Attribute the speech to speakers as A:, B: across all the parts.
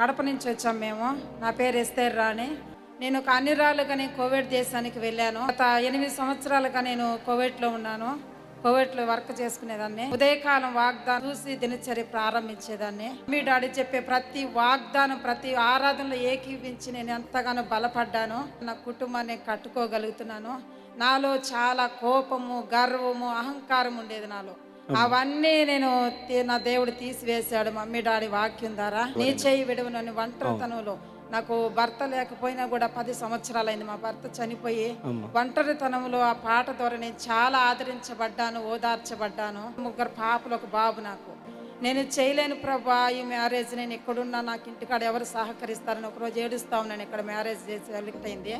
A: కడప నుంచి వచ్చాం మేము. నా పేరు ఎస్తేర్ రాణి. నేను ఒక అన్నిరాలుగా కోవిడ్ దేశానికి వెళ్ళాను. గత 8 సంవత్సరాలుగా నేను కోవిడ్లో ఉన్నాను. కోవిడ్లో వర్క్ చేసుకునేదాన్ని. ఉదయకాలం వాగ్దానం చూసి దినచర్య ప్రారంభించేదాన్ని. మీ డాడీ చెప్పే ప్రతి వాగ్దానం, ప్రతి ఆరాధనలో ఏకీవించి నేను ఎంతగానో బలపడ్డాను. నా కుటుంబాన్ని కట్టుకోగలుగుతున్నాను. నాలో చాలా కోపము, గర్వము, అహంకారం ఉండేది నాలో. అవన్నీ నేను నా దేవుడు తీసివేశాడు. మమ్మీ డాడీ వాక్యం ద్వారా. నీ చేయి విడవనని ఒంటరితనంలో నాకు భర్త లేకపోయినా కూడా 10 సంవత్సరాలైంది. మా భర్త చనిపోయి ఒంటరితనంలో ఆ పాట ద్వారా నేను చాలా ఆదరించబడ్డాను, ఓదార్చబడ్డాను. 3 పాపలు, 1 బాబు. నాకు నేను చేయలేను ప్రభా ఈ మ్యారేజ్, నేను ఎక్కడున్నా నాకు ఇంటికాడ ఎవరు సహకరిస్తారని ఒకరోజు ఏడుస్తా ఉన్నాను. ఇక్కడ మ్యారేజ్ చేసి సెలెక్ట్ అయింది.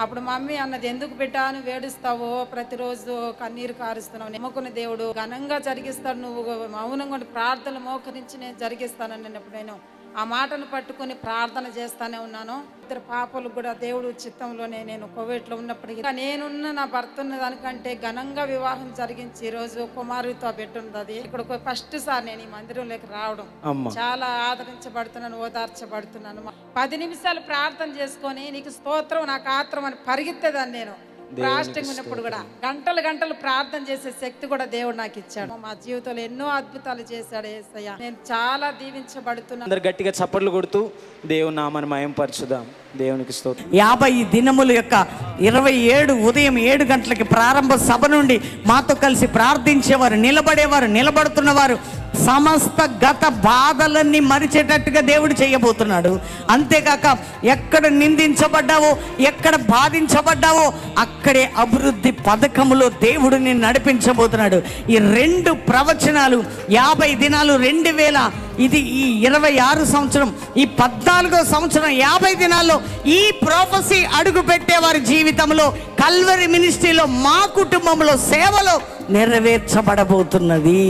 A: అప్పుడు మమ్మీ అన్నది, ఎందుకు బిడ్డా నువ్వు ఏడుస్తావో, ప్రతిరోజు కన్నీరు కారుస్తున్నావు, నమ్ముకున్న దేవుడు ఘనంగా జరిగిస్తాడు, నువ్వు మౌనంగా ప్రార్థనలు మోకరించి నేను జరిగిస్తానని అన్నప్పుడు నేను ఆ మాటను పట్టుకుని ప్రార్థన చేస్తానే ఉన్నాను. 2 పాపలు కూడా దేవుడు చిత్తంలోనే నేను కోవిడ్లో ఉన్నప్పటికీ నేనున్న నా భర్త ఉన్న దానికంటే ఘనంగా వివాహం జరిగించి ఈరోజు కుమారుడితో బిడ్డ ఉంది. ఇక్కడ ఫస్ట్ సార్ నేను ఈ మందిరంలోకి రావడం. చాలా ఆదరించబడుతున్నాను, ఓదార్చబడుతున్నాను. 10 నిమిషాలు ప్రార్థన చేసుకొని నీకు స్తోత్రం నాకు ఆత్రం అని పరిగెత్తేదాన్ని. నేను ఫాస్టింగ్ ఉన్నప్పుడు కూడా గంటలు ప్రార్థన చేసే శక్తి కూడా దేవుడు నాకు ఇచ్చాడు. మా జీవితంలో ఎన్నో అద్భుతాలు చేశాడు యేసయ్య. నేను చాలా దీవించబడుతున్నాను.
B: అందరు గట్టిగా చప్పట్లు కొడుతూ దేవుని నామాన్ని మహిమపరచుదాం. దేవునికి స్తోత్రం.
C: 50 దినముల యొక్క 27 ఉదయం 7 గంటలకి ప్రారంభ సభ నుండి మాతో కలిసి ప్రార్థించేవారు, నిలబడేవారు, నిలబడుతున్నవారు సమస్త గత బాధలన్నీ మరిచేటట్టుగా దేవుడు చేయబోతున్నాడు. అంతేకాక ఎక్కడ నిందించబడ్డావో, ఎక్కడ బాధించబడ్డావో అక్కడే అభివృద్ధి పథకములో దేవుడు నిన్ను నడిపించబోతున్నాడు. ఈ 2 ప్రవచనాలు 50 దినాలు 2000, ఇది ఈ 26 సంవత్సరం, ఈ 14వ సంవత్సరం 50 దినాల్లో ఈ ప్రొఫెసీ అడుగు పెట్టే వారి జీవితంలో కల్వరి మినిస్ట్రీలో మా కుటుంబంలో సేవలో నెరవేర్చబడబోతున్నది.